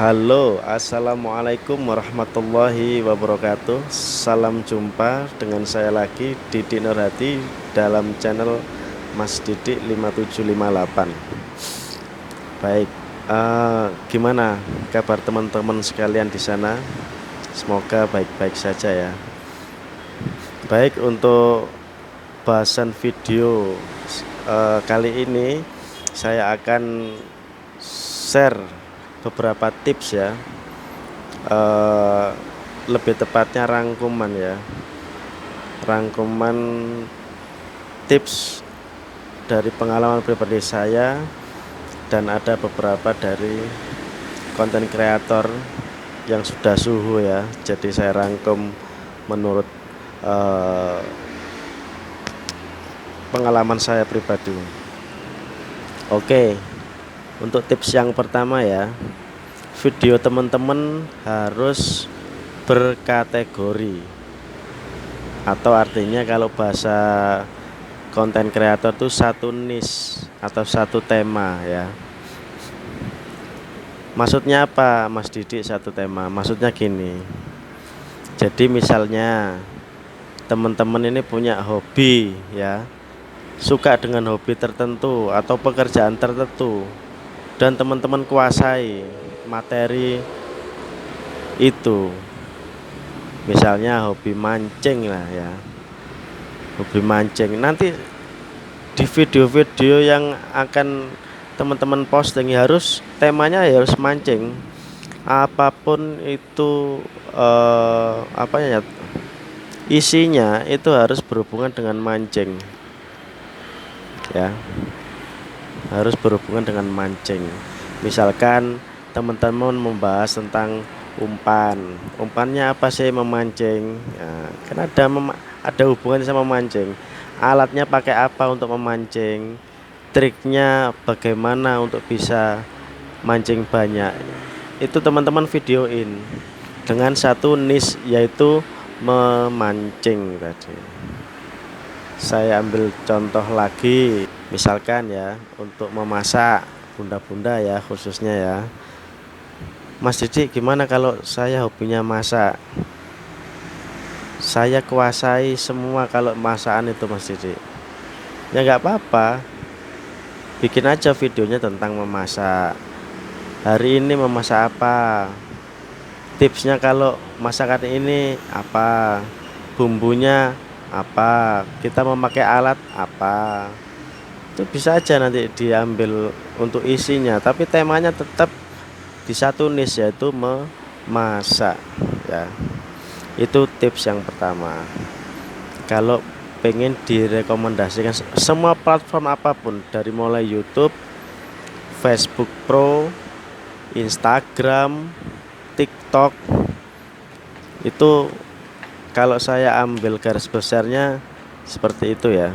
Halo, assalamualaikum warahmatullahi wabarakatuh. Salam jumpa dengan saya lagi Didi Nurhati dalam channel Mas Didi 5758. Baik, gimana kabar teman-teman sekalian di sana? Semoga baik-baik saja ya. Baik, untuk bahasan video kali ini saya akan share beberapa tips ya, lebih tepatnya rangkuman ya, rangkuman tips dari pengalaman pribadi saya, dan ada beberapa dari konten kreator yang sudah suhu ya, jadi saya rangkum menurut pengalaman saya pribadi. Oke, untuk tips yang pertama ya, video teman-teman harus berkategori, atau artinya kalau bahasa konten kreator itu satu niche atau satu tema ya. Maksudnya apa Mas Didi satu tema? Maksudnya gini, jadi misalnya teman-teman ini punya hobi ya, suka dengan hobi tertentu atau pekerjaan tertentu, dan teman-teman kuasai materi itu. Misalnya hobi mancing lah ya, hobi mancing. Nanti di video-video yang akan teman-teman posting ya harus temanya ya harus mancing. Apapun itu apa ya, isinya itu harus berhubungan dengan mancing ya, harus berhubungan dengan mancing. Misalkan teman-teman membahas tentang umpan, umpannya apa sih, memancing ya, kan ada hubungannya sama mancing. Alatnya pakai apa untuk memancing, triknya bagaimana untuk bisa mancing banyak, itu teman-teman videoin dengan satu niche, yaitu memancing tadi. Saya ambil contoh lagi, misalkan ya, untuk memasak, bunda-bunda ya khususnya ya, Mas Didi gimana kalau saya hobinya masak, saya kuasai semua kalau masakan itu Mas Didi. Ya nggak apa-apa, bikin aja videonya tentang memasak. Hari ini memasak apa, tipsnya kalau masakan ini apa, bumbunya apa, kita memakai alat apa. Itu bisa aja nanti diambil untuk isinya, tapi temanya tetap di satu niche, yaitu memasak ya. Itu tips yang pertama. Kalau pengen direkomendasikan semua platform apapun, dari mulai YouTube, Facebook Pro, Instagram, TikTok, itu kalau saya ambil garis besarnya seperti itu ya.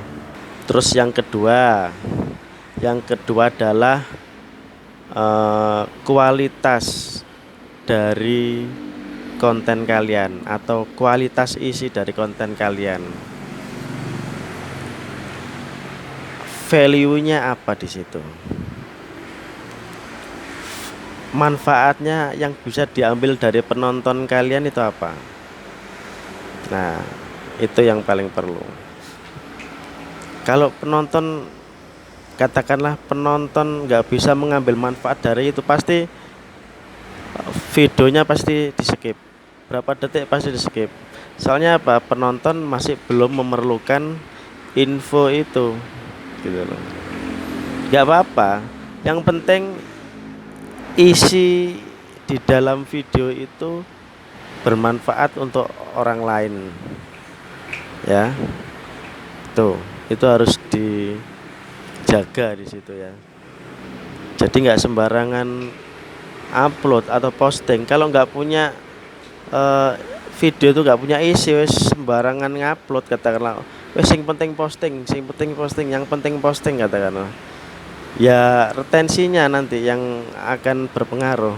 Terus yang kedua adalah kualitas dari konten kalian atau kualitas isi dari konten kalian. Value-nya apa di situ? Manfaatnya yang bisa diambil dari penonton kalian itu apa? Nah, itu yang paling perlu. Kalau penonton, katakanlah penonton nggak bisa mengambil manfaat dari itu, pasti videonya pasti di skip. Berapa detik pasti di skip. Soalnya apa? Penonton masih belum memerlukan info itu, gitu loh. Nggak apa-apa. Yang penting isi di dalam video itu bermanfaat untuk orang lain ya. Tuh, itu harus dijaga di situ ya. Jadi nggak sembarangan upload atau posting. Kalau nggak punya video itu nggak punya isi, wes sembarangan ngupload, katakanlah wes yang penting posting, yang penting posting katakanlah. Ya retensinya nanti yang akan berpengaruh.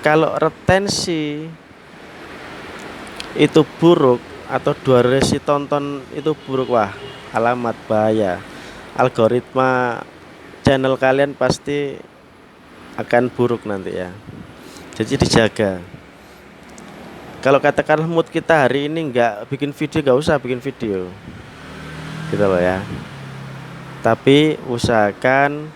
Kalau retensi itu buruk atau durasi tonton itu buruk, wah alamat bahaya. Algoritma channel kalian pasti akan buruk nanti ya. Jadi dijaga. Kalau katakanlah mood kita hari ini nggak bikin video, nggak usah bikin video, gitu loh ya. Tapi usahakan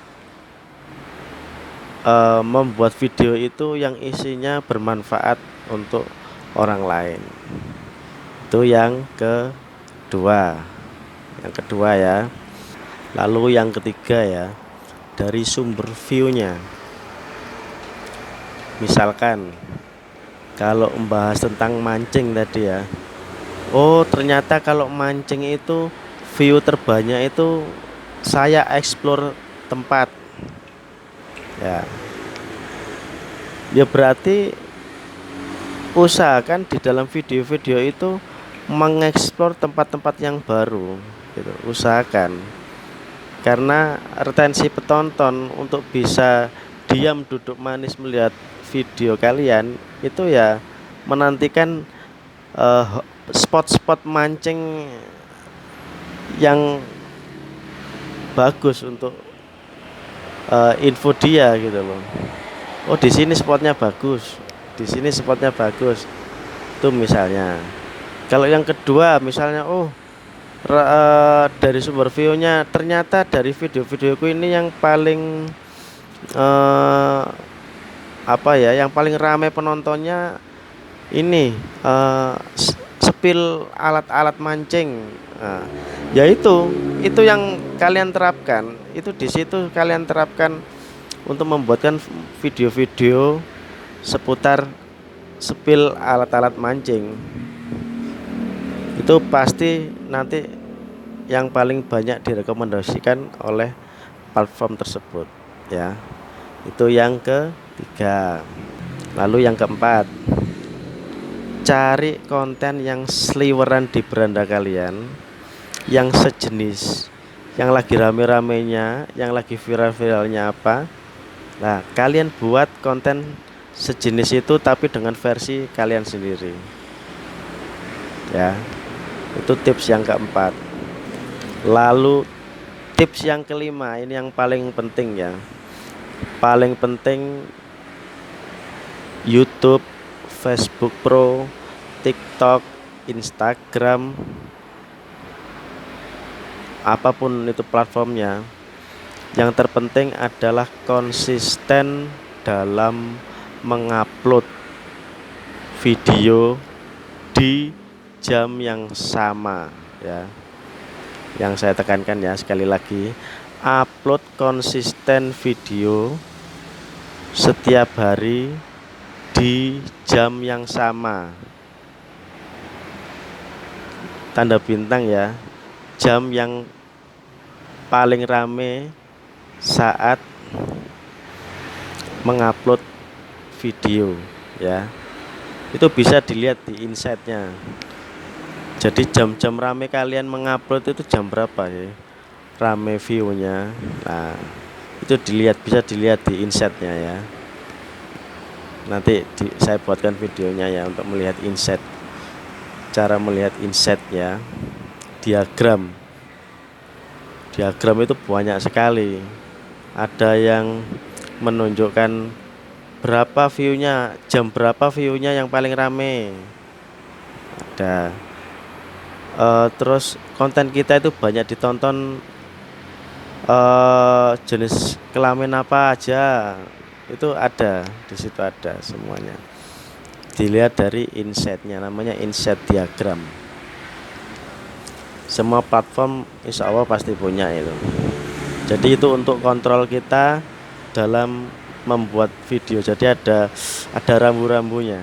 membuat video itu yang isinya bermanfaat untuk orang lain. Itu yang kedua. Yang kedua ya. Lalu yang ketiga ya, dari sumber view-nya. Misalkan kalau membahas tentang mancing tadi ya. Oh, ternyata kalau mancing itu view terbanyak itu saya explore tempat. Ya. Ya berarti usahakan di dalam video-video itu mengeksplor tempat-tempat yang baru gitu. Usahakan. Karena retensi penonton untuk bisa diam duduk manis melihat video kalian itu ya menantikan spot-spot mancing yang bagus untuk info dia gitu loh. Oh, di sini spotnya bagus, di sini spotnya bagus. Itu misalnya. Kalau yang kedua misalnya, dari sumber view-nya ternyata dari video-videoku ini yang paling yang paling ramai penontonnya ini spill alat-alat mancing. Nah, ya itu yang kalian terapkan. Itu di situ kalian terapkan untuk membuatkan video-video seputar spill alat-alat mancing. Itu pasti nanti yang paling banyak direkomendasikan oleh platform tersebut ya. Itu yang ketiga. Lalu yang keempat, cari konten yang seliweran di beranda kalian, yang sejenis, yang lagi rame-ramenya, yang lagi viral-viralnya apa. Nah, kalian buat konten sejenis itu tapi dengan versi kalian sendiri. Ya. Itu tips yang keempat. Lalu tips yang kelima, ini yang paling penting ya. Paling penting YouTube, Facebook Pro, TikTok, Instagram, apapun itu platformnya, yang terpenting adalah konsisten dalam mengupload video di jam yang sama ya. Yang saya tekankan ya sekali lagi, upload konsisten video setiap hari di jam yang sama. Tanda bintang ya, jam yang paling rame saat mengupload video ya. Itu bisa dilihat di insight-nya. Jadi jam-jam rame kalian mengupload itu jam berapa ya? Rame view-nya. Nah, itu bisa dilihat di insight-nya ya. Nanti saya buatkan videonya ya untuk melihat insight. Cara melihat insight ya. Diagram itu banyak sekali. Ada yang menunjukkan berapa view-nya, jam berapa view-nya yang paling rame. Ada. Terus konten kita itu banyak ditonton jenis kelamin apa aja, itu ada di situ, ada semuanya. Dilihat dari insight-nya, namanya insight diagram. Semua platform insya Allah pasti punya itu. Jadi itu untuk kontrol kita dalam membuat video. Jadi ada rambu-rambunya.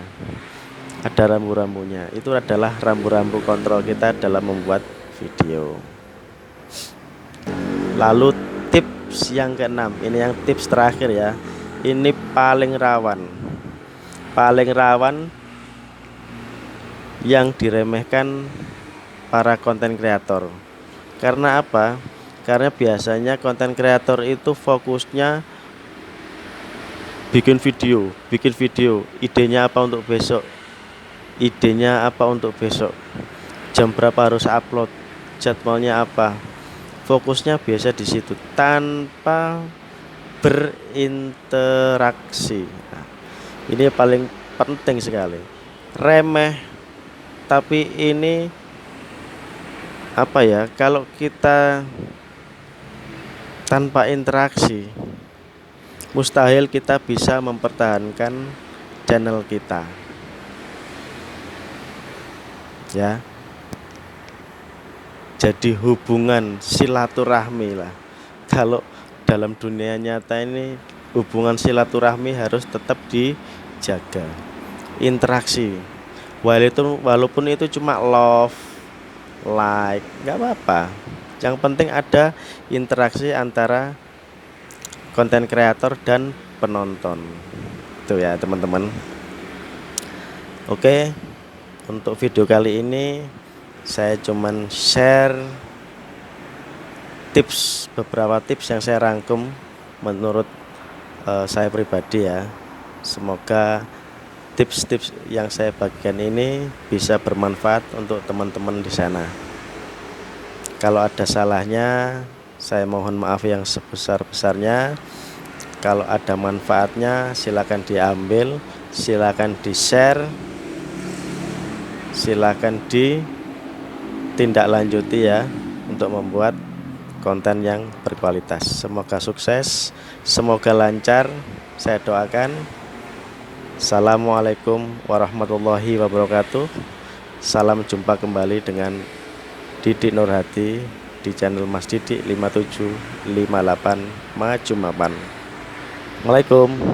Ada rambu-rambunya. Itu adalah rambu-rambu kontrol kita dalam membuat video. Lalu tips yang keenam, ini yang tips terakhir ya. Ini paling rawan. Paling rawan yang diremehkan para konten kreator. Karena apa? Karena biasanya konten kreator itu fokusnya bikin video. Idenya apa untuk besok? Jam berapa harus upload? Jadwalnya apa? Fokusnya biasa di situ tanpa berinteraksi. Nah, Ini paling penting sekali. Remeh, tapi ini apa ya? Kalau kita tanpa interaksi, mustahil kita bisa mempertahankan channel kita. Ya. Jadi hubungan silaturahmi lah. Kalau dalam dunia nyata ini hubungan silaturahmi harus tetap dijaga. Interaksi. Walaupun itu cuma love, like, nggak apa-apa. Yang penting ada interaksi antara konten kreator dan penonton. Itu ya teman-teman. Oke, untuk video kali ini saya cuman share beberapa tips yang saya rangkum menurut saya pribadi ya. Semoga tips-tips yang saya bagikan ini bisa bermanfaat untuk teman-teman di sana. Kalau ada salahnya, saya mohon maaf yang sebesar-besarnya. Kalau ada manfaatnya, silakan diambil, silakan di-share, silakan ditindaklanjuti ya untuk membuat konten yang berkualitas. Semoga sukses, semoga lancar. Saya doakan. Assalamualaikum warahmatullahi wabarakatuh. Salam jumpa kembali dengan Didik Nurhadi di channel Mas Didik 5758 Maju Mapan. Assalamualaikum.